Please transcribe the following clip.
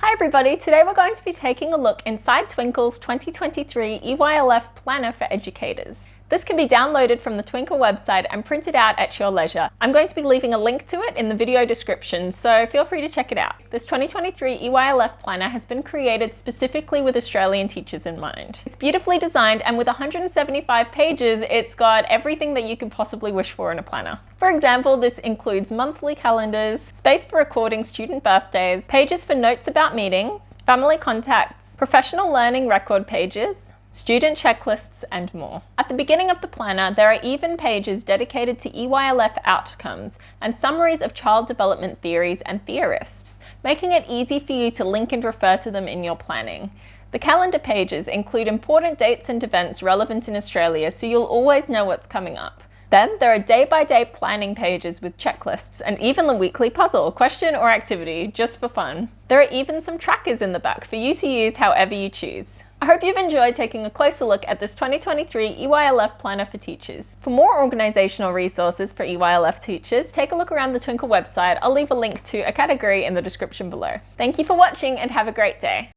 Hi everybody, today we're going to be taking a look inside Twinkl's 2023 EYLF Planner for Educators. This can be downloaded from the Twinkl website and printed out at your leisure. I'm going to be leaving a link to it in the video description, so feel free to check it out. This 2023 EYLF Planner has been created specifically with Australian teachers in mind. It's beautifully designed, and with 175 pages, it's got everything that you could possibly wish for in a planner. For example, this includes monthly calendars, space for recording student birthdays, pages for notes about meetings, family contacts, professional learning record pages, student checklists, and more. At the beginning of the planner, there are even pages dedicated to EYLF outcomes and summaries of child development theories and theorists, making it easy for you to link and refer to them in your planning. The calendar pages include important dates and events relevant in Australia, so you'll always know what's coming up. Then there are day-by-day planning pages with checklists and even the weekly puzzle, question or activity, just for fun. There are even some trackers in the back for you to use however you choose. I hope you've enjoyed taking a closer look at this 2023 EYLF Planner for Teachers. For more organisational resources for EYLF teachers, take a look around the Twinkl website. I'll leave a link to a category in the description below. Thank you for watching and have a great day.